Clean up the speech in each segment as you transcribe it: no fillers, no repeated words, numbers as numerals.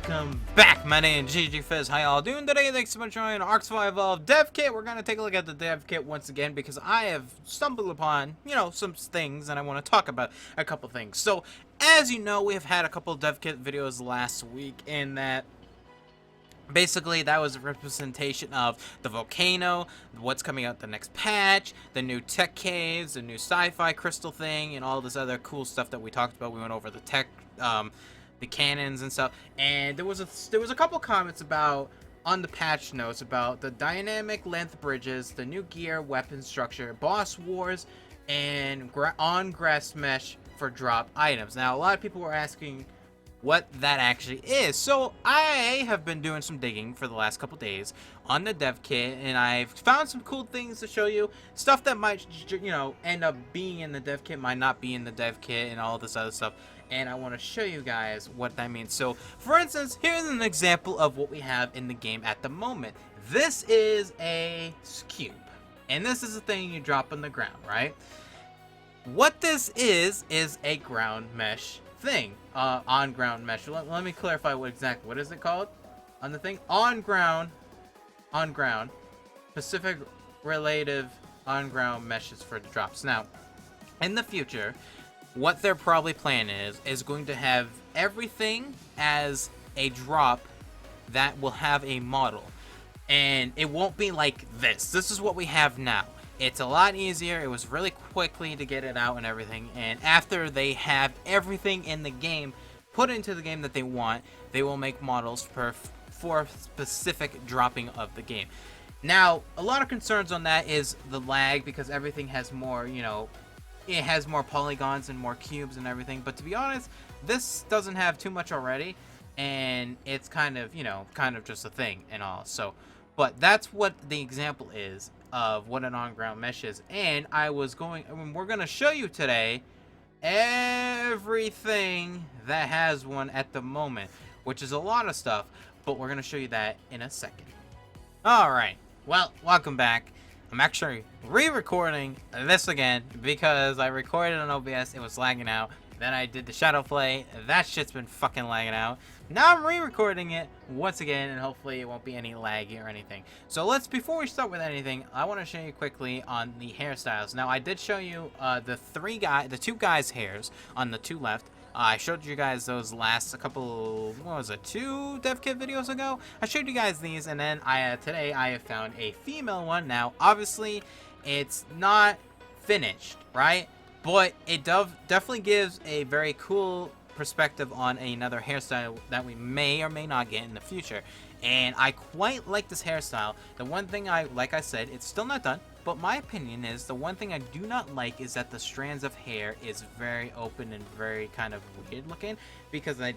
welcome back. My name is GG Fizz. How y'all doing today? Thanks so much for joining ARK Survival Dev Kit. We're gonna take a look at the dev kit once again because I have stumbled upon, some things, and I want to talk about a couple things. So, as you know, we have had a couple dev kit videos last week, in that basically that was a representation of the volcano, what's coming out the next patch, the new tech caves, the new sci-fi crystal thing, and all this other cool stuff that we talked about. We went over the tech, the cannons and stuff, and there was a couple comments about on the patch notes about the dynamic length bridges, the new gear, weapon structure, boss wars, and on grass mesh for drop items. Now, a lot of people were asking what that actually is, so I have been doing some digging for the last couple days on the dev kit, and I've found some cool things to show you. Stuff that might end up being in the dev kit might not be in the dev kit, and all this other stuff, and I want to show you guys what that means. So for instance, here's an example of what we have in the game at the moment. This is a cube, and this is the thing you drop on the ground, right? What this is a ground mesh thing, on ground mesh. Let me clarify what is it called on the thing? On ground Pacific relative on ground meshes for the drops. Now, in the future, what they're probably planning is going to have everything as a drop that will have a model, and it won't be like this. This is what we have now. It's a lot easier. It was really quickly to get it out and everything, and after they have everything in the game put into the game that they want, they will make models for specific dropping of the game. Now, a lot of concerns on that is the lag, because everything has more, it has more polygons and more cubes and everything, but to be honest, this doesn't have too much already, and it's kind of just a thing and all. So, but that's what the example is of what an on-ground mesh is, and we're gonna show you today everything that has one at the moment, which is a lot of stuff, but we're gonna show you that in a second. Alright, well, welcome back. I'm actually re-recording this again because I recorded on OBS, it was lagging out. Then I did the shadow play, that shit's been fucking lagging out. Now I'm re-recording it once again, and hopefully it won't be any laggy or anything. So before we start with anything, I want to show you quickly on the hairstyles. Now, I did show you the two guys' hairs on the two left. I showed you guys those last couple, two dev kit videos ago? I showed you guys these, and then today I have found a female one. Now, obviously, it's not finished, right? But it definitely gives a very cool perspective on another hairstyle that we may or may not get in the future. And I quite like this hairstyle. The one thing like I said, it's still not done, but my opinion is the one thing I do not like is that the strands of hair is very open and very kind of weird looking, because a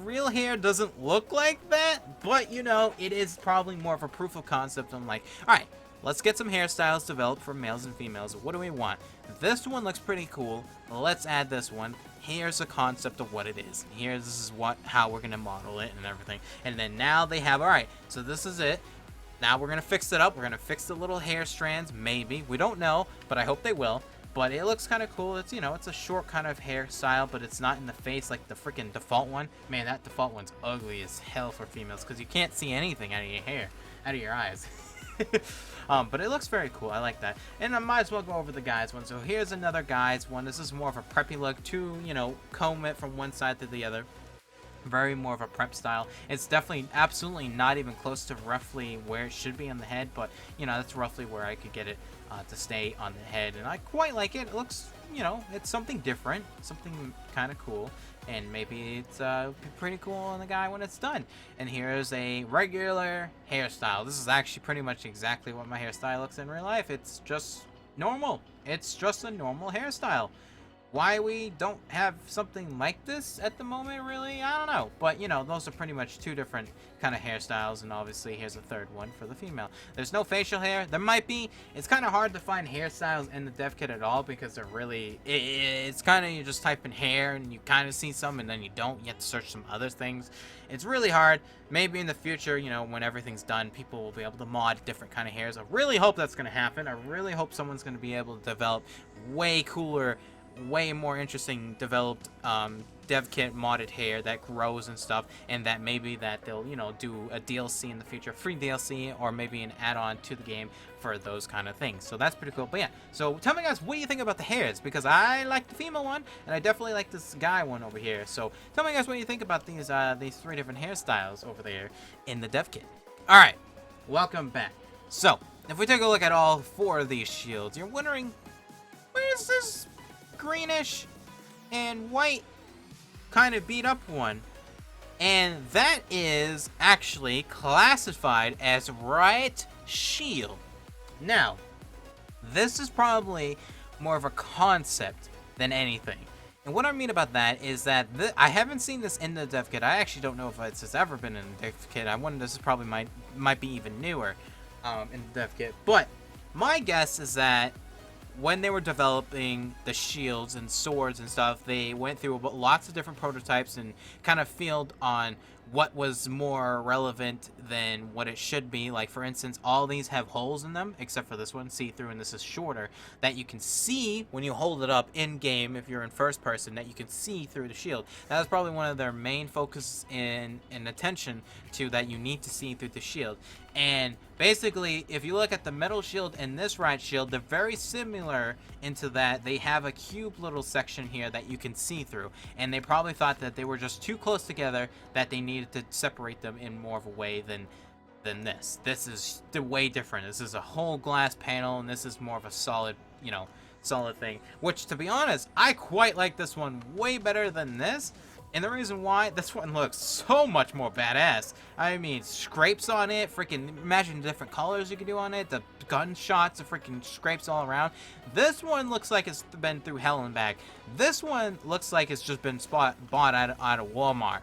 real hair doesn't look like that, but it is probably more of a proof of concept. I'm like, alright, let's get some hairstyles developed for males and females. What do we want? This one looks pretty cool. Let's add this one. Here's the concept of what it is. This is how we're gonna model it and everything. And then now they have, alright, so this is it. Now we're gonna fix it up. We're gonna fix the little hair strands, maybe. We don't know, but I hope they will. But it looks kind of cool. It's, it's a short kind of hairstyle, but it's not in the face like the freaking default one. Man, that default one's ugly as hell for females, because you can't see anything out of your hair, out of your eyes. But it looks very cool. I like that. And I might as well go over the guys one. So here's another guys one. This is more of a preppy look to, comb it from one side to the other. Very more of a prep style. It's definitely absolutely not even close to roughly where it should be on the head, but that's roughly where I could get it to stay on the head, and I quite like it. It looks, it's something different, something kind of cool, and maybe it's pretty cool on the guy when it's done. And here's a regular hairstyle. This is actually pretty much exactly what my hairstyle looks in real life. It's just normal. It's just a normal hairstyle. Why we don't have something like this at the moment, really, I don't know. But, those are pretty much two different kind of hairstyles, and obviously here's a third one for the female. There's no facial hair. There might be. It's kind of hard to find hairstyles in the dev kit at all, because they're really, it's kind of, you just type in hair, and you kind of see some, and then you don't. You have to search some other things. It's really hard. Maybe in the future, when everything's done, people will be able to mod different kind of hairs. I really hope that's going to happen. I really hope someone's going to be able to develop way cooler, way more interesting developed dev kit modded hair that grows and stuff, and that maybe that they'll, you know, do a DLC in the future, free DLC, or maybe an add-on to the game for those kind of things. So that's pretty cool. But yeah, so tell me guys, what do you think about the hairs? Because I like the female one, and I definitely like this guy one over here. So tell me guys what you think about these 3 different hairstyles over there in the dev kit. All right, welcome back. So if we take a look at all 4 of these shields, you're wondering, where's this greenish and white kind of beat up one? And that is actually classified as right shield. Now, this is probably more of a concept than anything. And what I mean about that is that I haven't seen this in the dev kit. I actually don't know if this has ever been in the dev kit. I wonder, this is probably might be even newer in the dev kit. But my guess is that when they were developing the shields and swords and stuff, they went through lots of different prototypes and kind of filled on what was more relevant than what it should be. Like, for instance, all these have holes in them, except for this one, see-through, and this is shorter, that you can see when you hold it up in-game, if you're in first person, that you can see through the shield. That was probably one of their main focus and attention to, that you need to see through the shield. And basically, if you look at the metal shield and this right shield, they're very similar into that they have a cube little section here that you can see through. And they probably thought that they were just too close together, that they needed to separate them in more of a way than this. This is way different. This is a whole glass panel, and this is more of a solid, you know, solid thing. Which, to be honest, I quite like this one way better than this. And the reason why, this one looks so much more badass. I mean, scrapes on it, freaking imagine the different colors you can do on it, the gunshots, the freaking scrapes all around. This one looks like it's been through hell and back. This one looks like it's just been bought out of Walmart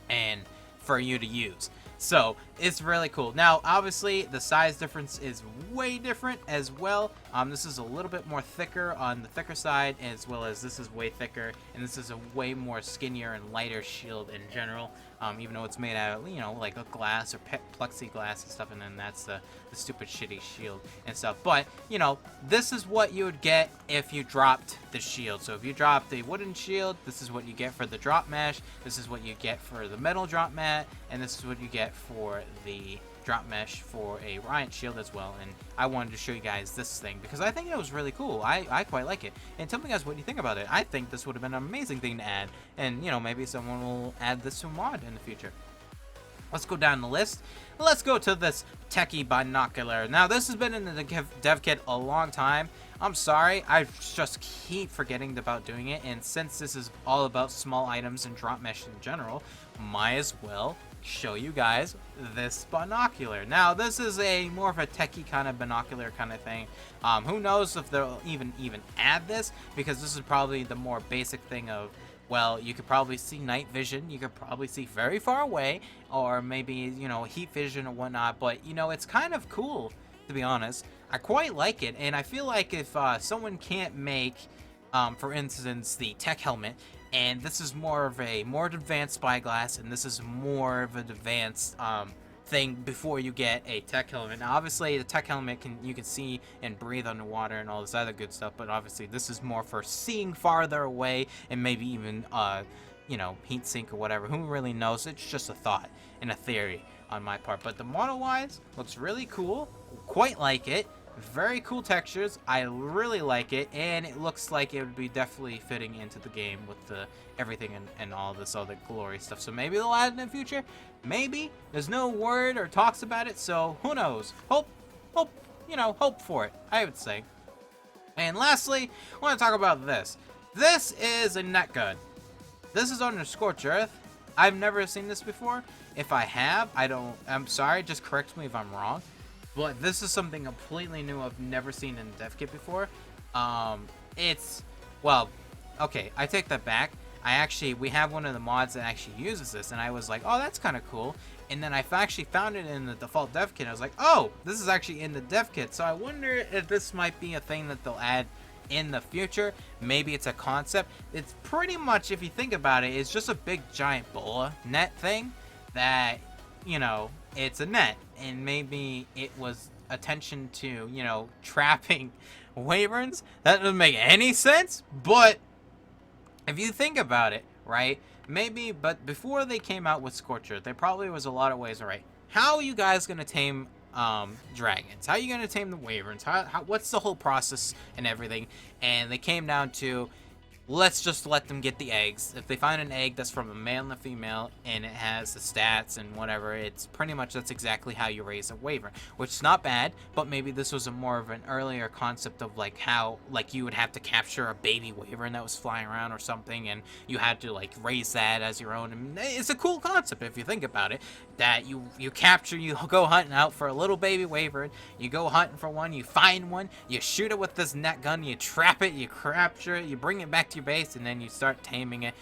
and for you to use. So it's really cool. Now, obviously, the size difference is way different as well. This is a little bit more thicker on the thicker side, as well as this is way thicker, and this is a way more skinnier and lighter shield in general. Even though it's made out of, you know, like a glass or plexiglass and stuff, and then that's the stupid shitty shield and stuff. But, you know, this is what you would get if you dropped the shield. So if you dropped the wooden shield, this is what you get for the drop mesh, this is what you get for the metal drop mat, and this is what you get for the drop mesh for a riot shield as well. And I wanted to show you guys this thing because I think it was really cool. I quite like it. And tell me guys what you think about it. I think this would have been an amazing thing to add, and you know, maybe someone will add this to a mod in the future. Let's go down the list. Let's go to this techie binocular. Now, this has been in the dev kit a long time. I'm sorry, I just keep forgetting about doing it, and since this is all about small items and drop mesh in general, might as well show you guys this binocular. Now, this is a more of a techie kind of binocular kind of thing. Who knows if they'll even add this, because this is probably the more basic thing of, well, you could probably see night vision, you could probably see very far away, or maybe, you know, heat vision or whatnot, but, you know, it's kind of cool, to be honest. I quite like it, and I feel like if someone can't make, for instance, the tech helmet, and this is more of a more advanced spyglass, and this is more of an advanced thing before you get a tech helmet. Now, obviously, the tech helmet you can see and breathe underwater and all this other good stuff, but obviously, this is more for seeing farther away and maybe even, you know, heat sink or whatever. Who really knows? It's just a thought and a theory on my part. But the model-wise looks really cool. Quite like it. Very cool textures. I really like it, and it looks like it would be definitely fitting into the game with the everything and all this other glory stuff. So maybe they'll add it in the future. Maybe. There's no word or talks about it, so who knows? Hope, you know, hope for it, I would say. And lastly, I want to talk about this. This is a net gun. This is under Scorched Earth. I've never seen this before. If I have, I'm sorry, just correct me if I'm wrong. But this is something completely new I've never seen in dev kit before. Well, okay, I take that back. We have one of the mods that actually uses this, and I was like, oh, that's kind of cool. And then I actually found it in the default dev kit. I was like, oh, this is actually in the dev kit. So I wonder if this might be a thing that they'll add in the future. Maybe it's a concept. It's pretty much, if you think about it, it's just a big giant boa net thing that, you know, it's a net, and maybe it was attention to, you know, trapping wyverns. That doesn't make any sense, but if you think about it right? Maybe, but before they came out with Scorcher, there probably was a lot of ways, alright, how are you guys gonna tame dragons? How are you gonna tame the wyverns? What's the whole process and everything? And they came down to, let's just let them get the eggs. If they find an egg that's from a male and a female and it has the stats and whatever, it's pretty much that's exactly how you raise a wyvern, which is not bad, but maybe this was a more of an earlier concept of like how like you would have to capture a baby wyvern that was flying around or something, and you had to like raise that as your own. And it's a cool concept if you think about it, that you capture, you go hunting out for a little baby wyvern, you go hunting for one, you find one, you shoot it with this net gun, you trap it, you capture it, you bring it back to your base, and then you start taming it,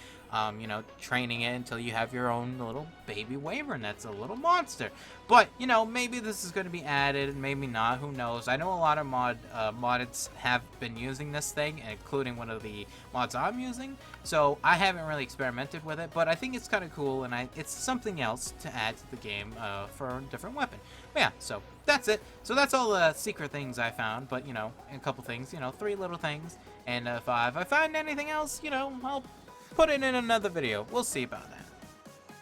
you know, training it until you have your own little baby wyvern that's a little monster. But, you know, maybe this is going to be added, maybe not, who knows. I know a lot of moddeds have been using this thing, including one of the mods I'm using, so I haven't really experimented with it, but I think it's kind of cool, and it's something else to add to the game for a different weapon. But yeah, so that's it. So that's all the secret things I found, but, you know, a couple things, you know, 3 little things. And if I find anything else, you know, I'll put it in another video. We'll see about that.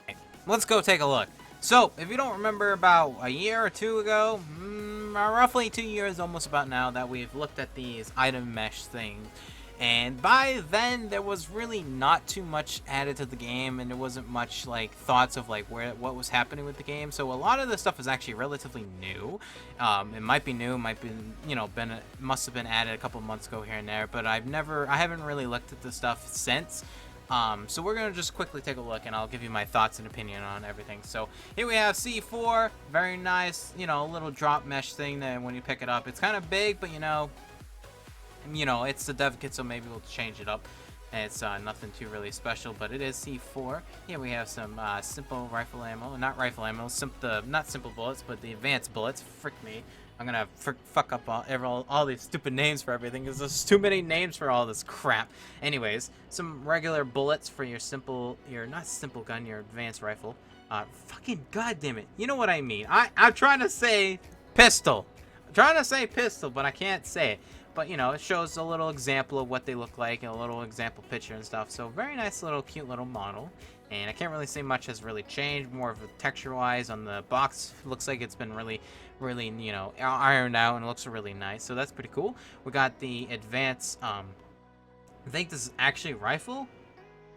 Okay, let's go take a look. So, if you don't remember, about a year or 2 ago, roughly 2 years almost about now, that we've looked at these item mesh things. And by then, there was really not too much added to the game, and there wasn't much like thoughts of like what was happening with the game. So a lot of this stuff is actually relatively new. It might be new, might be, you know, must have been added a couple months ago here and there. But I haven't really looked at this stuff since. So we're gonna just quickly take a look, and I'll give you my thoughts and opinion on everything. So here we have C4, very nice, you know, little drop mesh thing that when you pick it up, it's kind of big, but you know, it's the dev kit, so maybe we'll change it up. It's nothing too really special, but it is C4. Here we have some simple rifle ammo, not rifle ammo, not simple bullets, but the advanced bullets. Frick me, I'm gonna fuck up all these stupid names for everything, because there's too many names for all this crap. Anyways, some regular bullets for your not simple gun, your advanced rifle. Fucking goddamn it, you know what I mean. I'm trying to say pistol. I'm trying to say pistol, but I can't say it. But, you know, it shows a little example of what they look like and a little example picture and stuff. So, very nice little, cute little model. And I can't really say much has really changed. More of a texture-wise on the box. Looks like it's been really, you know, ironed out and looks really nice. So, that's pretty cool. We got the advanced, I think this is actually rifle.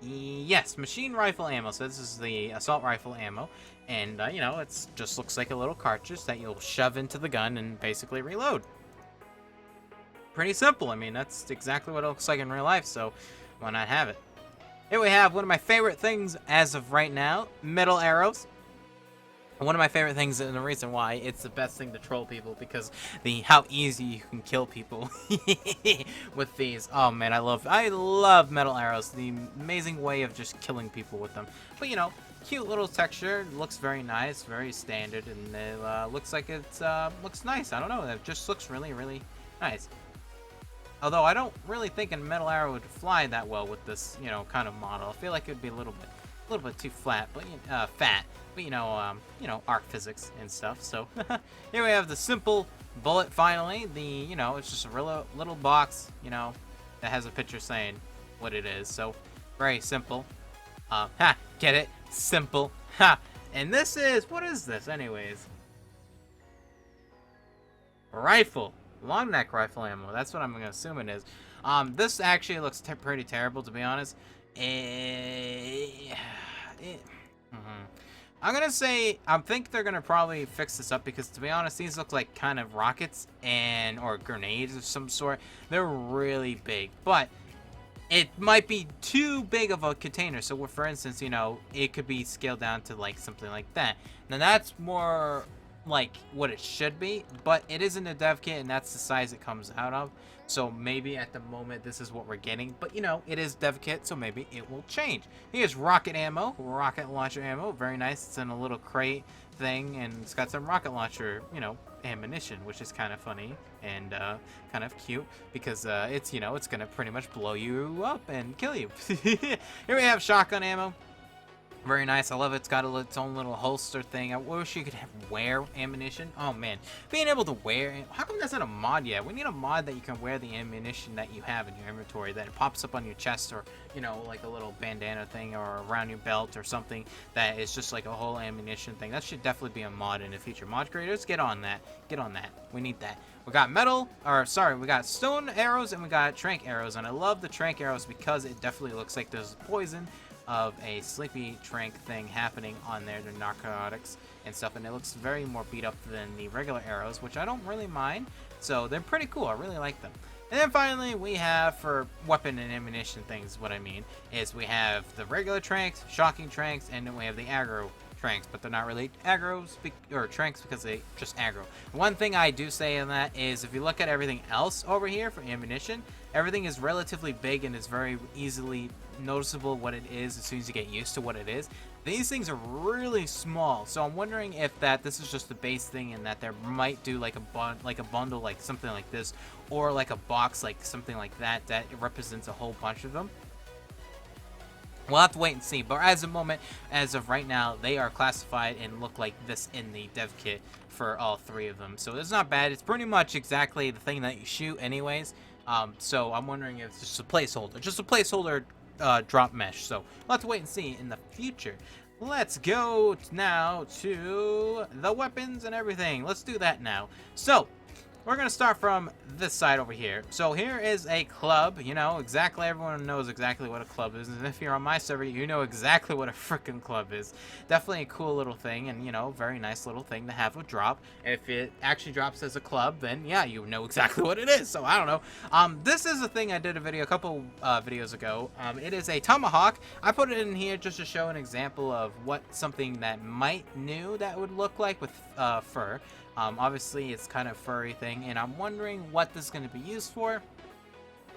Yes, machine rifle ammo. So, this is the assault rifle ammo. And, you know, it just looks like a little cartridge that you'll shove into the gun and basically reload. Pretty simple. I mean, that's exactly what it looks like in real life, so why not have it? Here we have one of my favorite things as of right now, metal arrows. One of my favorite things, and the reason why it's the best thing to troll people, because how easy you can kill people with these. Oh man, I love metal arrows. The amazing way of just killing people with them. But you know, cute little texture, looks very nice, very standard, and it looks like it's looks nice. I don't know, it just looks really, really nice. Although I don't really think a metal arrow would fly that well with this, you know, kind of model. I feel like it would be a little bit too flat, but fat. But you know, ARK physics and stuff. So here we have the simple bullet. Finally, you know, it's just a little box, you know, that has a picture saying what it is. So very simple. Get it? Simple. And this is, what is this, anyways? Rifle. Long neck rifle ammo. That's what I'm gonna assume it is. This actually looks pretty terrible, to be honest. I'm gonna say I think they're gonna probably fix this up, because to be honest, these look like kind of rockets or grenades of some sort. They're really big, but it might be too big of a container. So, for instance, you know, it could be scaled down to like something like that. Now that's more like what it should be, but it isn't a dev kit, and that's the size it comes out of. So maybe at the moment this is what we're getting, but you know, it is dev kit, so maybe it will change. Here's rocket ammo, rocket launcher ammo, very nice. It's in a little crate thing, and it's got some rocket launcher, you know, ammunition, which is kind of funny and kind of cute, because it's, you know, it's gonna pretty much blow you up and kill you. Here we have shotgun ammo. Very nice. I love it. It's got its own little holster thing. I wish you could wear ammunition. Oh man, being able to wear. How come that's not a mod yet? We need a mod that you can wear the ammunition that you have in your inventory, that it pops up on your chest, or like a little bandana thing, or around your belt, or something that is just like a whole ammunition thing. That should definitely be a mod in the future. Mod creators, get on that. Get on that. We need that. We got we got stone arrows and we got trank arrows, and I love the trank arrows because it definitely looks like there's poison of a sleepy trank thing happening on there, the narcotics and stuff, and it looks very more beat up than the regular arrows, which I don't really mind, so they're pretty cool. I really like them. And then finally we have, for weapon and ammunition things, what I mean is we have the regular tranks, shocking tranks, and then we have the aggro tranks, but they're not really aggros or tranks because they just aggro. One thing I do say in that is, if you look at everything else over here for ammunition, everything is relatively big and it's very easily noticeable what it is as soon as you get used to what it is. These things are really small, so I'm wondering if this is just the base thing, and that there might do like a bundle, like something like this, or like a box, like something like that it represents a whole bunch of them. We'll have to wait and see, but as of right now, they are classified and look like this in the dev kit for all three of them. So it's not bad. It's pretty much exactly the thing that you shoot anyways. So I'm wondering if it's just a placeholder, drop mesh. So we'll have to wait and see in the future. Let's go now to the weapons and everything. Let's do that now. So we're going to start from this side over here. So here is a club, everyone knows exactly what a club is. And if you're on my server, you know exactly what a freaking club is. Definitely a cool little thing, and, very nice little thing to have a drop. If it actually drops as a club, then yeah, you know exactly what it is. So I don't know. This is a thing I did a couple videos ago. It is a tomahawk. I put it in here just to show an example of what something that that would look like with fur. Obviously, it's kind of furry thing, and I'm wondering what this is going to be used for.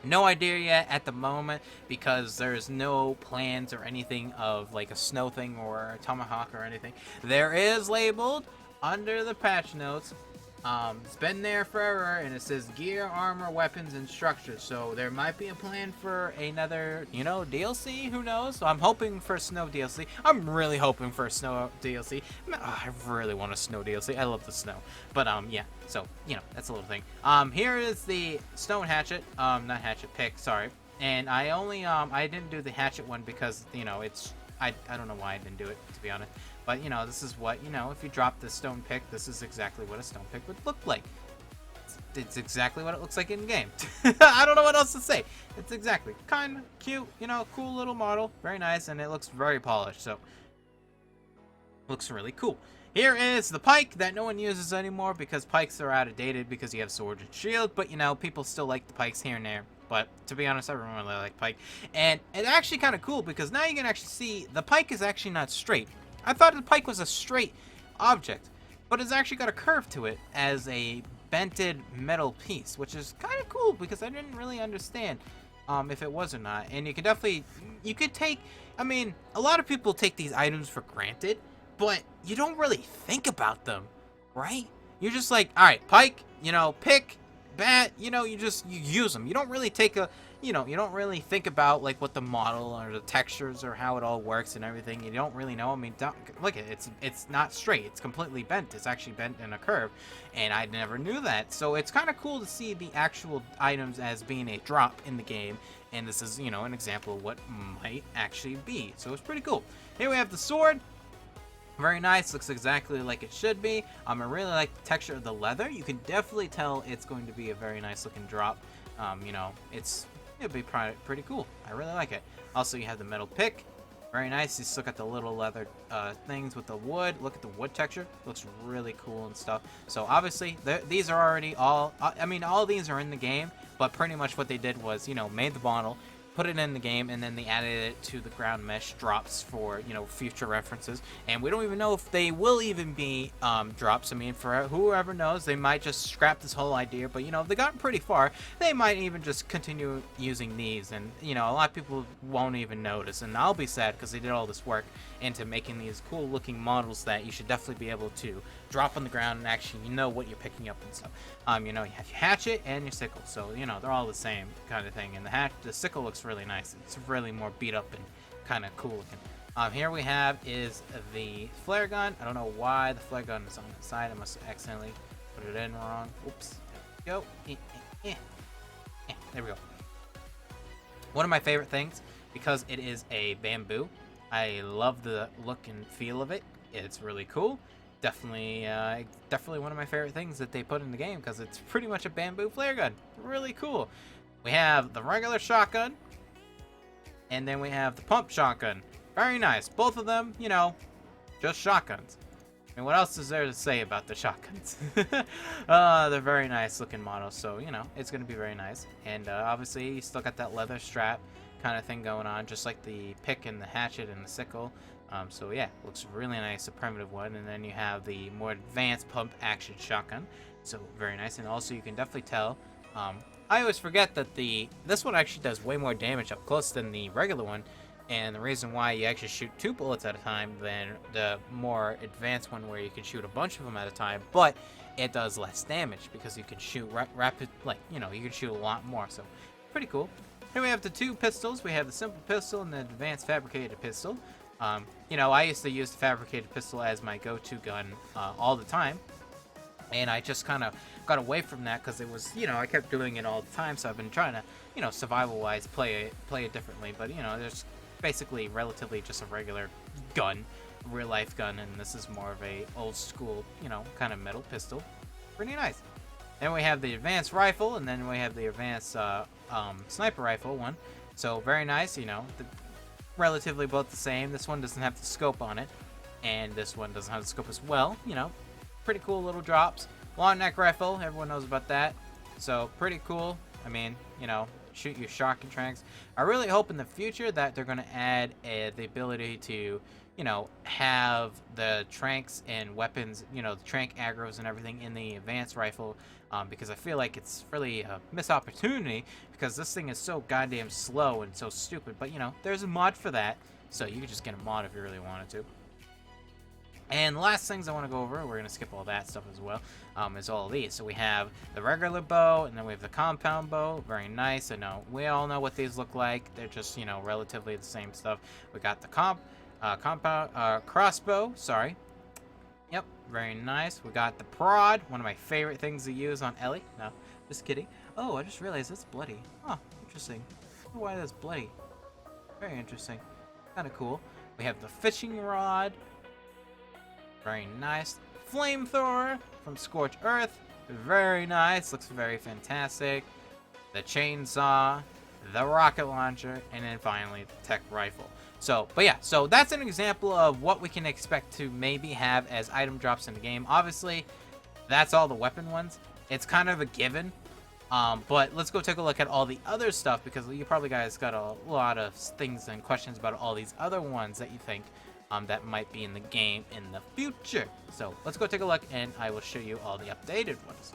No idea yet at the moment, because there's no plans or anything of like a snow thing or a tomahawk or anything. There is labeled under the patch notes. It's been there forever, and it says gear, armor, weapons, and structures. So there might be a plan for another, DLC. Who knows? So I'm hoping for snow DLC. I'm really hoping for a snow DLC. I really want a snow DLC. I love the snow. But yeah. So that's a little thing. Here is the stone hatchet. Not hatchet, pick. Sorry. And I only I didn't do the hatchet one because it's I don't know why I didn't do it, to be honest. But, this is what, if you drop the stone pick, this is exactly what a stone pick would look like. It's exactly what it looks like in game. I don't know what else to say. It's exactly kind of cute, cool little model. Very nice, and it looks very polished, so looks really cool. Here is the pike that no one uses anymore because pikes are outdated because you have sword and shield, but, people still like the pikes here and there. But to be honest, I really like pike. And it's actually kind of cool because now you can actually see the pike is actually not straight. I thought the pike was a straight object, but it's actually got a curve to it as a bented metal piece, which is kind of cool because I didn't really understand if it was or not. And you could take, a lot of people take these items for granted, but you don't really think about them, right? You're just like, all right, pike, pick, bat, you use them. You don't really you don't really think about like what the model or the textures or how it all works and everything. You don't really know. Look at it. It's not straight. It's completely bent. It's actually bent in a curve, and I never knew that. So it's kind of cool to see the actual items as being a drop in the game, and this is an example of what might actually be. So it's pretty cool. Here we have the sword. Very nice, looks exactly like it should be. I really like the texture of the leather. You can definitely tell it's going to be a very nice looking drop. It'll be pretty cool. I really like it. Also, you have the metal pick. Very nice. You still got the little leather things with the wood. Look at the wood texture. Looks really cool and stuff. So obviously, these are already all these are in the game, but pretty much what they did was, made the model, put it in the game, and then they added it to the ground mesh drops for future references. And we don't even know if they will even be drops. For whoever knows, they might just scrap this whole idea. But if they got pretty far, they might even just continue using these, and a lot of people won't even notice. And I'll be sad because they did all this work into making these cool looking models that you should definitely be able to drop on the ground and actually know what you're picking up and stuff. You have your hatchet and your sickle, so they're all the same kind of thing. And the sickle looks really nice. It's really more beat up and kind of cool looking. Here we have is the flare gun. I don't know why the flare gun is on the side. I must have accidentally put it in wrong. Oops. There we go. There we go. One of my favorite things, because it is a bamboo. I love the look and feel of it. It's really cool. Definitely one of my favorite things that they put in the game, because it's pretty much a bamboo flare gun. Really cool. We have the regular shotgun, and then we have the pump shotgun. Very nice. Both of them, you know, just shotguns. And what else is there to say about the shotguns? They're very nice looking models, so, you know, it's going to be very nice. And obviously, you still got that leather strap kind of thing going on, just like the pick and the hatchet and the sickle. So, yeah, looks really nice, the primitive one. And then you have the more advanced pump action shotgun. So, very nice. And also, you can definitely tell. I always forget that this one actually does way more damage up close than the regular one. And the reason why you actually shoot 2 bullets at a time than the more advanced one where you can shoot a bunch of them at a time, but it does less damage because you can shoot rapid, like, you know, you can shoot a lot more, so pretty cool. Here we have the 2 pistols. We have the simple pistol and the advanced fabricated pistol. You know, I used to use the fabricated pistol as my go-to gun all the time, and I just kind of got away from that because it was, you know, I kept doing it all the time, so I've been trying to, you know, survival-wise play it differently, but, you know, there's basically relatively just a regular gun, real life gun, and this is more of a old school, you know, kind of metal pistol. Pretty nice. Then we have the advanced rifle, and then we have the advanced sniper rifle one. So very nice, you know, relatively both the same. This one doesn't have the scope on it, and this one doesn't have the scope as well. You know, pretty cool little drops. Long neck rifle, everyone knows about that. So pretty cool. I mean, you know, shoot your shock and tranks. I really hope in the future that they're going to add the ability to, you know, have the tranks and weapons, you know, the trank aggros and everything in the advanced rifle, because I feel like it's really a missed opportunity because this thing is so goddamn slow and so stupid. But, you know, there's a mod for that, so you could just get a mod if you really wanted to. And the last things I want to go over, we're going to skip all that stuff as well, is all of these. So we have the regular bow, and then we have the compound bow. Very nice. I know we all know what these look like. They're just, you know, relatively the same stuff. We got the compound crossbow. Sorry. Yep, very nice. We got the prod, one of my favorite things to use on Ellie. No, just kidding. Oh, I just realized it's bloody. Oh, interesting. I wonder why that's bloody. Very interesting. Kind of cool. We have the fishing rod. Very nice. Flamethrower from Scorched Earth. Very nice. Looks very fantastic. The chainsaw. The rocket launcher. And then finally the tech rifle. So, but yeah. So that's an example of what we can expect to maybe have as item drops in the game. Obviously, that's all the weapon ones. It's kind of a given. But let's go take a look at all the other stuff, because you probably guys got a lot of things and questions about all these other ones that you think that might be in the game in the future. So let's go take a look, and I will show you all the updated ones.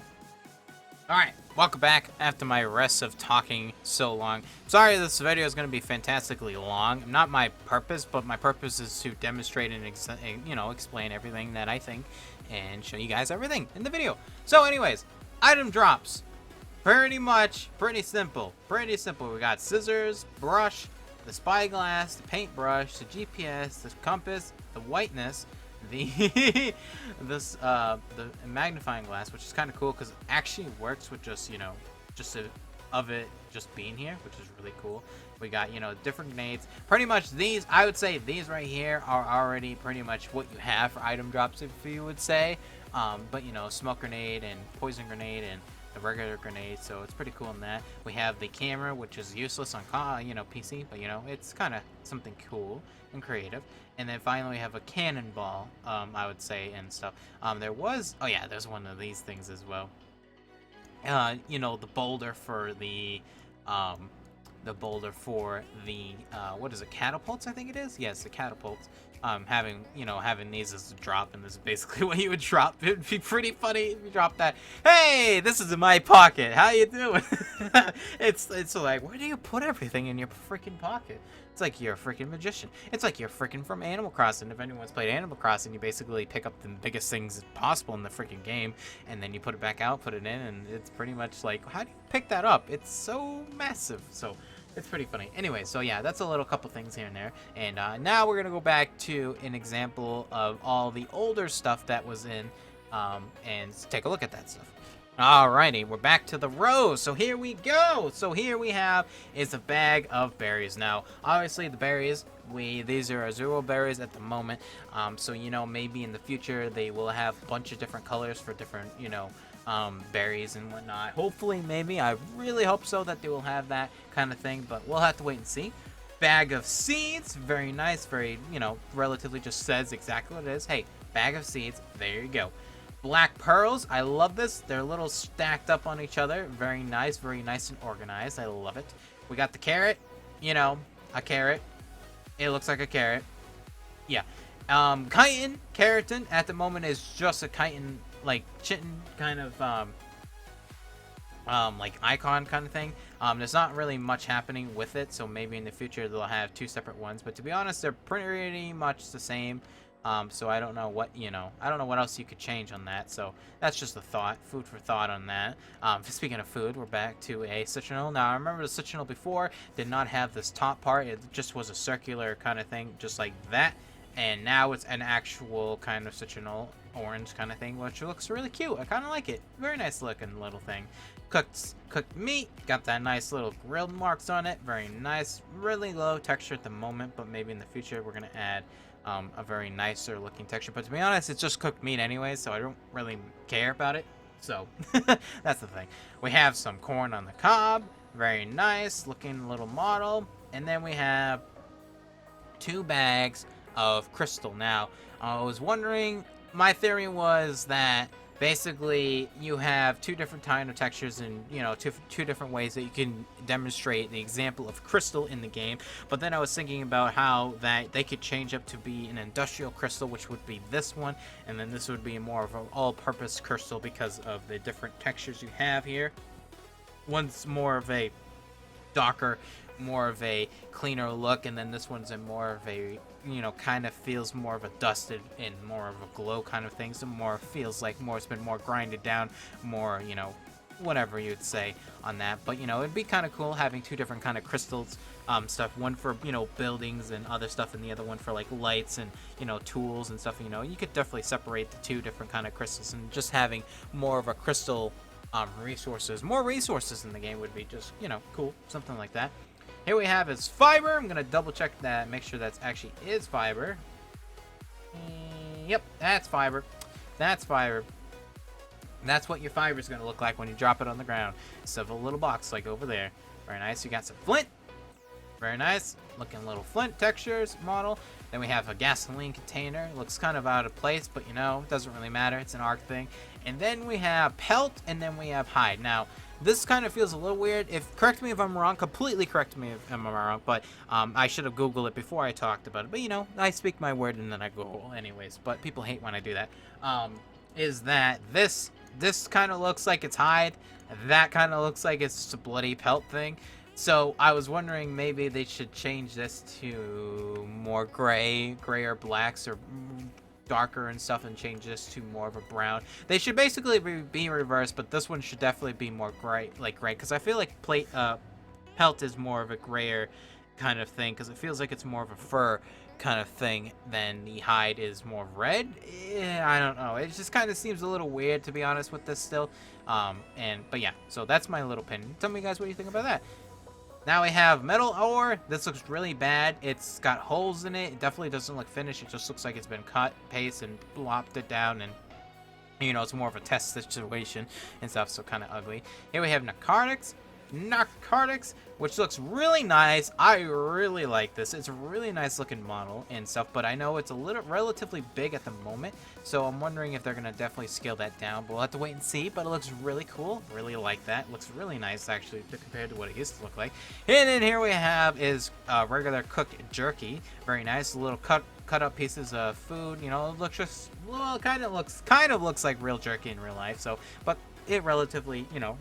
Alright, welcome back after my rest of talking so long. Sorry this video is going to be fantastically long. Not my purpose, but my purpose is to demonstrate and you know, explain everything that I think and show you guys everything in the video. So anyways, item drops. Pretty simple. Pretty simple. We got scissors, brush, the spyglass, the paintbrush, the GPS, the compass, the whiteness, the magnifying glass, which is kind of cool because it actually works with just, you know, of it just being here, which is really cool. We got, you know, different grenades. Pretty much these, I would say these right here are already pretty much what you have for item drops, if you would say. But, you know, smoke grenade and poison grenade and the regular grenade, so it's pretty cool in that. We have the camera, which is useless on, you know, PC, but, you know, it's kind of something cool and creative. And then finally we have a cannonball, I would say, and stuff. There's one of these things as well. You know, the boulder for the what is it, catapults, I think it is? Yes, the catapults. Having these as a drop, and this is basically what you would drop. It would be pretty funny if you drop that. Hey, this is in my pocket. How you doing? It's like, where do you put everything in your freaking pocket? It's like you're a freaking magician. It's like you're freaking from Animal Crossing. If anyone's played Animal Crossing, you basically pick up the biggest things possible in the freaking game, and then you put it back out, put it in, and it's pretty much like, how do you pick that up? It's so massive. So It's pretty funny. Anyway, so yeah, that's a little couple things here and there. And now we're gonna go back to an example of all the older stuff that was in, and take a look at that stuff. Alrighty, we're back to the rows. So here we go. So here we have is a bag of berries. Now, obviously the berries, these are 0 berries at the moment. So you know, maybe in the future they will have a bunch of different colors for different, you know, berries and whatnot. Hopefully, maybe. I really hope so that they will have that kind of thing, but we'll have to wait and see. Bag of seeds, very nice, very, you know, relatively just says exactly what it is. Hey, bag of seeds, there you go. Black pearls, I love this. They're a little stacked up on each other. Very nice and organized. I love it. We got the carrot, you know, a carrot. It looks like a carrot. Yeah. Keratin at the moment is just a chitin, like chitin kind of like icon kind of thing. There's not really much happening with it, so maybe in the future they'll have 2 separate ones, but to be honest, they're pretty much the same. So I don't know what, you know, I don't know what else you could change on that. So that's just a thought, food for thought on that. Speaking of food, we're back to a citronal. Now I remember the citronal before did not have this top part. It just was a circular kind of thing, just like that. And now it's an actual kind of citronal orange kind of thing, which looks really cute. I kind of like it. Very nice looking little thing. Cooked meat. Got that nice little grilled marks on it. Very nice. Really low texture at the moment, but maybe in the future we're going to add a very nicer looking texture. But to be honest, it's just cooked meat anyway, so I don't really care about it. So that's the thing. We have some corn on the cob. Very nice looking little model. And then we have 2 bags of crystal. Now, I was wondering, my theory was that basically you have 2 different kind of textures and, you know, two different ways that you can demonstrate the example of crystal in the game. But then I was thinking about how that they could change up to be an industrial crystal, which would be this one, and then this would be more of an all-purpose crystal because of the different textures you have here. One's more of a darker, more of a cleaner look, and then this one's a more of a, you know, kind of feels more of a dusted and more of a glow kind of thing. So more feels like more, it's been more grinded down, more, you know, whatever you'd say on that. But, you know, it'd be kind of cool having 2 different kind of crystals, stuff, one for, you know, buildings and other stuff, and the other one for like lights and, you know, tools and stuff. You know, you could definitely separate the 2 different kind of crystals, and just having more of a crystal more resources in the game would be just, you know, cool, something like that. Here we have is fiber. I'm gonna double check that, make sure that's actually is fiber. Yep, that's fiber. That's fiber. That's what your fiber is gonna look like when you drop it on the ground. Instead of a little box like over there. Very nice. You got some flint. Very nice looking little flint textures model. Then we have a gasoline container. Looks kind of out of place, but you know, it doesn't really matter. It's an ARK thing. And then we have pelt, and then we have hide. Now, this kind of feels a little weird. Correct me if I'm wrong. Completely correct me if I'm wrong. But I should have Googled it before I talked about it. But you know, I speak my word and then I Google anyways. But people hate when I do that. Is that this kind of looks like it's hide. That kind of looks like it's a bloody pelt thing. So I was wondering maybe they should change this to more gray or blacks or darker and stuff, and change this to more of a brown. They should basically be reversed, but this one should definitely be more gray, because I feel like pelt is more of a grayer kind of thing, because it feels like it's more of a fur kind of thing than the hide is more red. I don't know. It just kind of seems a little weird, to be honest, with this still. But yeah, so that's my little opinion. Tell me, guys, what you think about that. Now we have metal ore. This looks really bad. It's got holes in it. It definitely doesn't look finished. It just looks like it's been cut, paste, and plopped it down, and you know, it's more of a test situation and stuff, so kind of ugly. Here we have narcotics, which looks really nice. I really like this. It's a really nice looking model and stuff, but I know it's a little relatively big at the moment, so I'm wondering if they're gonna definitely scale that down. But we'll have to wait and see. But it looks really cool. Really like that. Looks really nice actually compared to what it used to look like. And then here we have is regular cooked jerky. Very nice. Little cut up pieces of food. You know, it looks just, well, kind of looks like real jerky in real life. So, but it relatively, you know,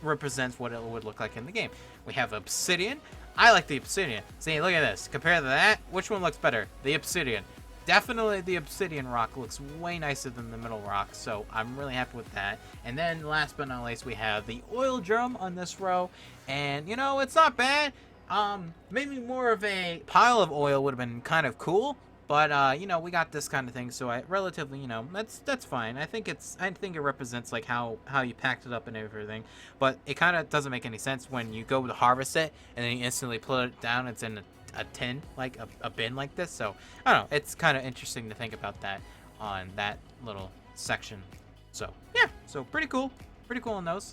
represents what it would look like in the game. We have obsidian. I like the obsidian. See, look at this. Compared to that, which one looks better? The obsidian. Definitely the obsidian rock looks way nicer than the middle rock, so I'm really happy with that. And then last but not least, we have the oil drum on this row. And, you know, it's not bad. Maybe more of a pile of oil would have been kind of cool. But you know, we got this kind of thing, so I relatively, you know, that's fine. I think it represents like how you packed it up and everything. But it kind of doesn't make any sense when you go to harvest it and then you instantly put it down. It's in a tin, like a bin like this. So I don't know. It's kind of interesting to think about that on that little section. So yeah, so pretty cool on those.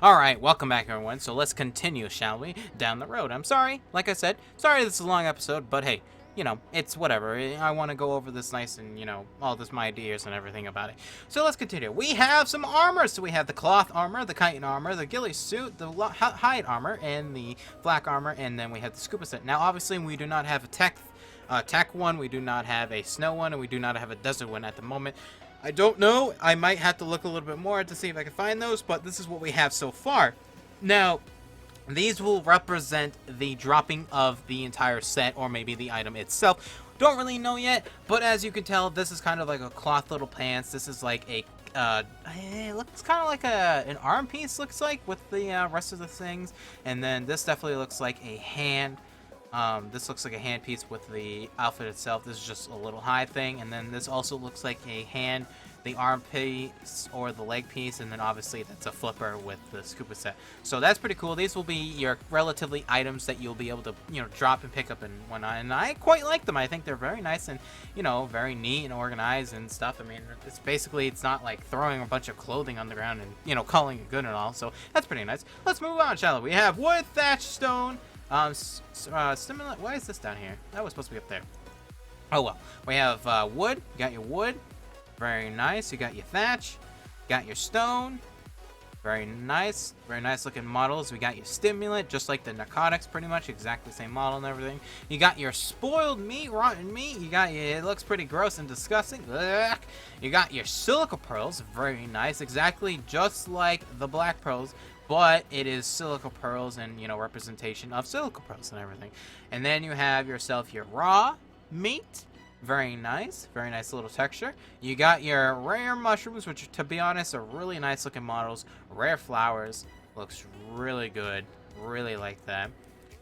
Alright, welcome back everyone. So let's continue, shall we, down the road. I'm sorry, like I said, sorry this is a long episode, but hey, you know, it's whatever. I want to go over this nice and, you know, all this my ideas and everything about it. So let's continue. We have some armor. So we have the cloth armor, the chitin armor, the ghillie suit, the hide armor, and the black armor, and then we have the scuba set. Now, obviously, we do not have a tech one, we do not have a snow one, and we do not have a desert one at the moment. I don't know. I might have to look a little bit more to see if I can find those, but this is what we have so far. Now, these will represent the dropping of the entire set, or maybe the item itself. Don't really know yet, but as you can tell, this is kind of like a cloth little pants. This is like a, it looks kind of like an arm piece, looks like, with the rest of the things. And then this definitely looks like a hand. This looks like a hand piece with the outfit itself. This is just a little high thing. And then this also looks like a hand, the arm piece, or the leg piece. And then obviously that's a flipper with the scuba set. So that's pretty cool. These will be your relatively items that you'll be able to, you know, drop and pick up and whatnot. And I quite like them. I think they're very nice and, you know, very neat and organized and stuff. I mean, it's basically, it's not like throwing a bunch of clothing on the ground and, you know, calling it good and all. So that's pretty nice. Let's move on, shall we? We have wood, thatch, stone, stimulant. Why is this down here? That was supposed to be up there. Oh well. We have wood. You got your wood. Very nice. You got your thatch. You got your stone. Very nice. Very nice looking models. We got your stimulant, just like the narcotics, pretty much. Exactly the same model and everything. You got your spoiled meat, rotten meat. You got your, it looks pretty gross and disgusting. Ugh. You got your silica pearls. Very nice. Exactly just like the black pearls. But it is silica pearls and, you know, representation of silica pearls and everything. And then you have yourself your raw meat. Very nice little texture. You got your rare mushrooms, which, to be honest, are really nice looking models. Rare flowers. Looks really good. Really like that.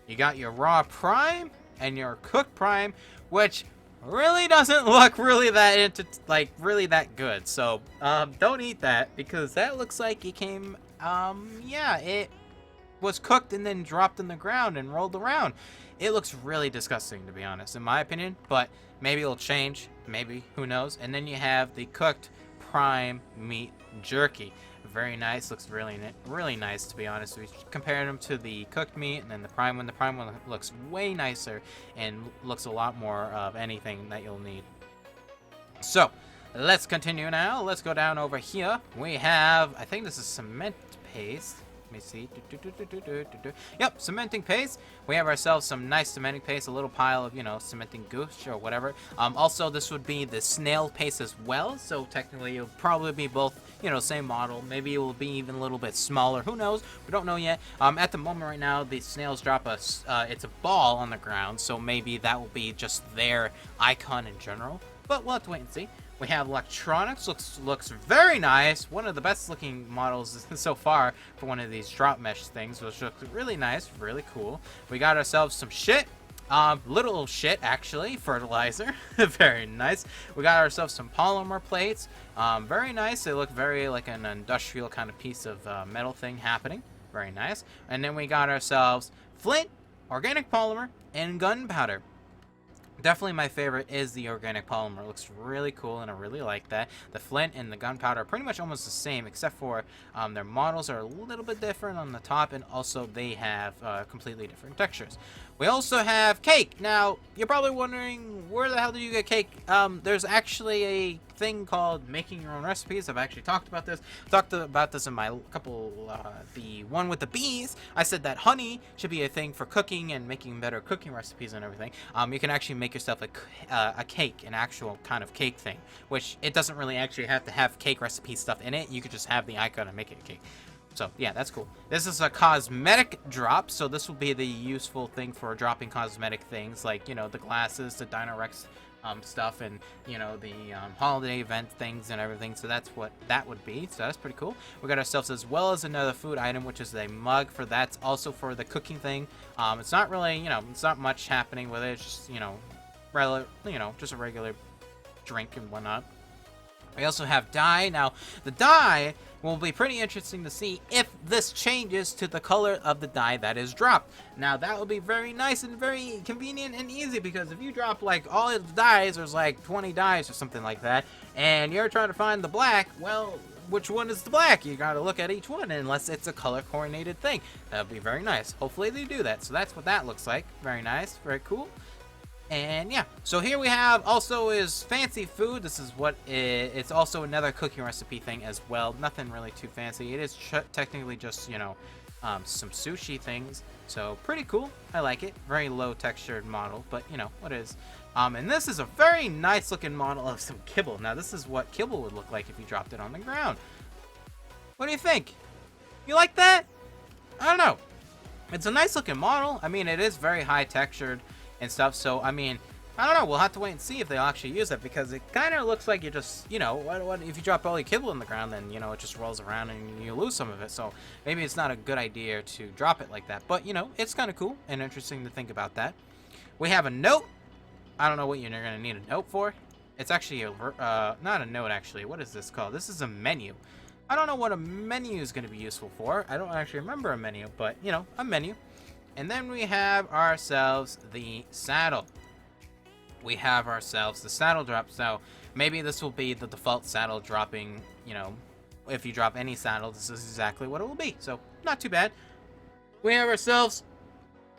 You got your raw prime and your cooked prime, which really doesn't look really that really that good. So, don't eat that, because that looks like it came... yeah, it was cooked and then dropped in the ground and rolled around. It looks really disgusting, to be honest, in my opinion, but maybe it'll change. Maybe, who knows? And then you have the cooked prime meat jerky. Very nice, looks really nice, to be honest. We compared them to the cooked meat and then the prime one. The prime one looks way nicer and looks a lot more of anything that you'll need. So, let's continue now. Let's go down over here. We have, I think this is cement paste. Let me see. Yep, cementing paste. We have ourselves some nice cementing paste, a little pile of, you know, cementing gooch or whatever. Also, this would be the snail paste as well. So technically, it'll probably be both, you know, same model. Maybe it will be even a little bit smaller. Who knows? We don't know yet. At the moment right now, the snails drop it's a ball on the ground. So maybe that will be just their icon in general. But we'll have to wait and see. We have electronics, looks very nice. One of the best looking models so far for one of these drop mesh things, which looks really nice, really cool. We got ourselves some shit. Little shit, actually. Fertilizer. Very nice. We got ourselves some polymer plates. Very nice. They look very like an industrial kind of piece of metal thing happening. Very nice. And then we got ourselves flint, organic polymer, and gunpowder. Definitely my favorite is the organic polymer. It looks really cool and I really like that. The flint and the gunpowder are pretty much almost the same, except for their models are a little bit different on the top, and also they have completely different textures. We also have cake. Now, you're probably wondering, where the hell do you get cake? There's actually a thing called making your own recipes. I've actually talked about this. Talked about this in my couple, the one with the bees. I said that honey should be a thing for cooking and making better cooking recipes and everything. You can actually make yourself a cake, an actual kind of cake thing, which it doesn't really actually have to have cake recipe stuff in it. You could just have the icon and make it a cake. So, yeah, that's cool. This is a cosmetic drop, so this will be the useful thing for dropping cosmetic things, like, you know, the glasses, the Dinorex stuff and, you know, the holiday event things and everything. So that's what that would be. So that's pretty cool. We got ourselves as well as another food item, which is a mug for that's also for the cooking thing. It's not really, you know, it's not much happening with it. It's just, you know, just a regular drink and whatnot. We also have dye. Now, the dye will be pretty interesting to see if this changes to the color of the dye that is dropped. Now, that will be very nice and very convenient and easy, because if you drop, like, all of the dyes, there's like 20 dyes or something like that, and you're trying to find the black, well, which one is the black? You gotta look at each one, unless it's a color coordinated thing. That would be very nice. Hopefully they do that. So that's what that looks like. Very nice. Very cool. And yeah, so here we have also is fancy food. This is what it's also another cooking recipe thing as well. Nothing really too fancy. It is technically just, you know, some sushi things. So pretty cool. I like it. Very low textured model, but you know what is. And this is a very nice looking model of some kibble. Now this is what kibble would look like if you dropped it on the ground. What do you think? You like that? I don't know. It's a nice looking model. I mean, it is very high textured and stuff, so I mean, I don't know, we'll have to wait and see if they'll actually use it, because it kind of looks like you just, you know, what if you drop all your kibble on the ground, then, you know, it just rolls around and you lose some of it. So maybe it's not a good idea to drop it like that, but you know, it's kind of cool and interesting to think about that. We have a note. I don't know what you're gonna need a note for. It's actually a not a note, actually. What is this called? This is a menu. I don't know what a menu is going to be useful for. I don't actually remember a menu, but you know, a menu. And then we have ourselves the saddle. We have ourselves the saddle drop. So maybe this will be the default saddle dropping, you know, if you drop any saddle, this is exactly what it will be. So not too bad. We have ourselves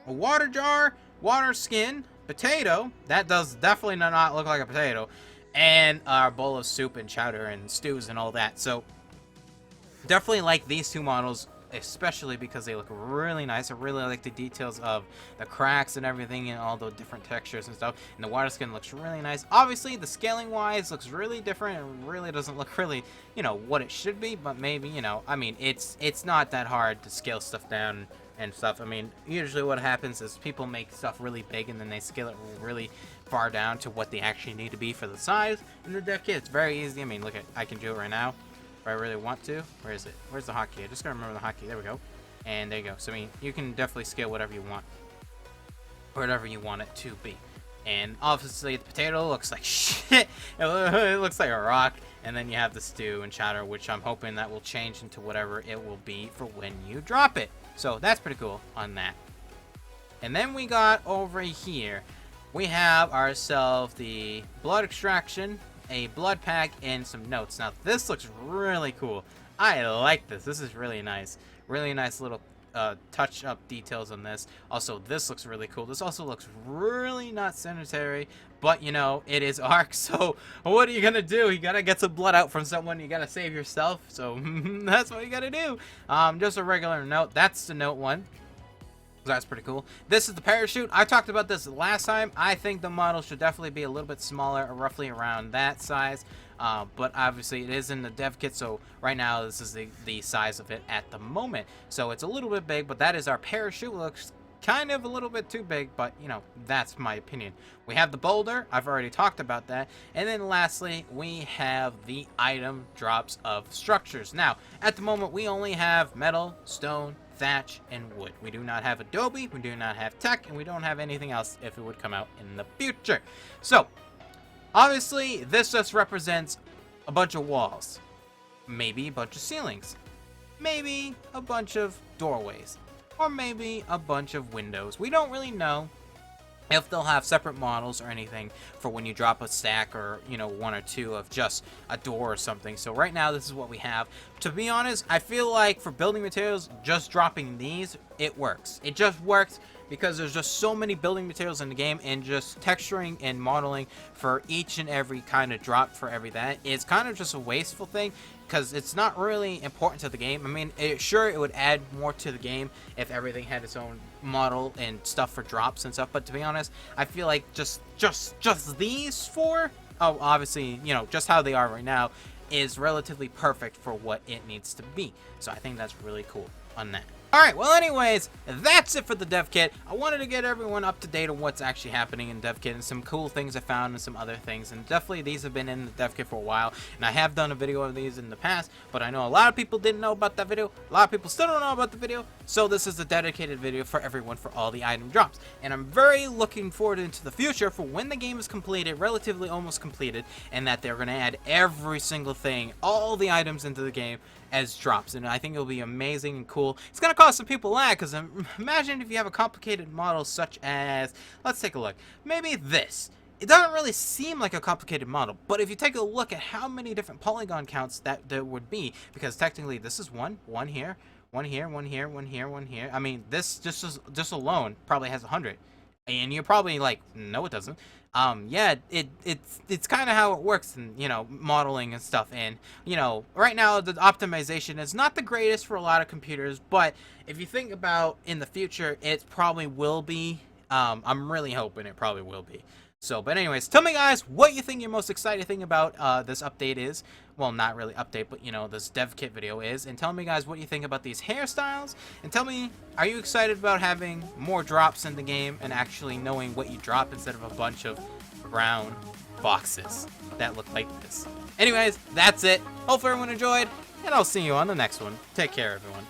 a water jar, water skin, potato. That does definitely not look like a potato. And our bowl of soup and chowder and stews and all that. So definitely like these two models, especially because they look really nice. I really like the details of the cracks and everything and all the different textures and stuff. And the water skin looks really nice. Obviously, the scaling wise looks really different and really doesn't look really, you know, what it should be. But maybe, you know, I mean, it's not that hard to scale stuff down and stuff. I mean, usually what happens is people make stuff really big and then they scale it really far down to what they actually need to be for the size. In the dev kit, it's very easy. I mean, look at, I can do it right now if I really want to. Where is it? Where's the hotkey? I just gotta remember the hotkey. There we go. And there you go. So I mean, you can definitely scale whatever you want, whatever you want it to be. And obviously the potato looks like shit. It looks like a rock. And then you have the stew and chowder, which I'm hoping that will change into whatever it will be for when you drop it. So that's pretty cool on that. And then we got over here, we have ourselves the blood extraction, a blood pack, and some notes. Now this looks really cool. I like this. This is really nice. Really nice little touch up details on this. Also, this looks really cool. This also looks really not sanitary, but you know, it is ARK, so what are you gonna do? You gotta get some blood out from someone. You gotta save yourself, so that's what you gotta do. Just a regular note. That's the note one. That's pretty cool. This is the parachute. I talked about this last time. I think the model should definitely be a little bit smaller, roughly around that size. But obviously it is in the dev kit, so right now this is the size of it at the moment. So it's a little bit big, but that is our parachute. Looks kind of a little bit too big, but you know, that's my opinion. We have the boulder. I've already talked about that. And then lastly, we have the item drops of structures. Now, at the moment, we only have metal, stone, thatch, and wood. We do not have adobe, we do not have tech, and we don't have anything else if it would come out in the future. So obviously this just represents a bunch of walls, maybe a bunch of ceilings, maybe a bunch of doorways, or maybe a bunch of windows. We don't really know if they'll have separate models or anything for when you drop a stack, or you know, one or two of just a door or something. So right now this is what we have. To be honest, I feel like for building materials, just dropping these, it works. It just works because there's just so many building materials in the game, and just texturing and modeling for each and every kind of drop for every that is kind of just a wasteful thing, because it's not really important to the game. I mean, sure, it would add more to the game if everything had its own model and stuff for drops and stuff, but to be honest, I feel like just these four, oh, obviously, you know, just how they are right now is relatively perfect for what it needs to be. So I think that's really cool on that. Alright, well anyways, that's it for the dev kit. I wanted to get everyone up to date on what's actually happening in dev kit and some cool things I found and some other things. And definitely these have been in the dev kit for a while. And I have done a video of these in the past, but I know a lot of people didn't know about that video. A lot of people still don't know about the video. So this is a dedicated video for everyone for all the item drops. And I'm very looking forward into the future for when the game is completed, relatively almost completed, and that they're going to add every single thing, all the items into the game as drops, and I think it'll be amazing and cool. It's gonna cause some people lag, because imagine if you have a complicated model such as, let's take a look, maybe this. It doesn't really seem like a complicated model, but if you take a look at how many different polygon counts that there would be, because technically this is one here, one here, one here, one here, one here. I mean, this just alone probably has 100, and you're probably like, no, it doesn't. Yeah, it's kind of how it works in, you know, modeling and stuff. And, you know, right now the optimization is not the greatest for a lot of computers, but if you think about in the future, it probably will be. I'm really hoping it probably will be. So, but anyways, tell me guys what you think your most exciting thing about this update is. Well, not really update, but you know, this dev kit video is. And tell me guys what you think about these hairstyles. And tell me, are you excited about having more drops in the game and actually knowing what you drop instead of a bunch of brown boxes that look like this? Anyways, that's it. Hopefully everyone enjoyed, and I'll see you on the next one. Take care, everyone.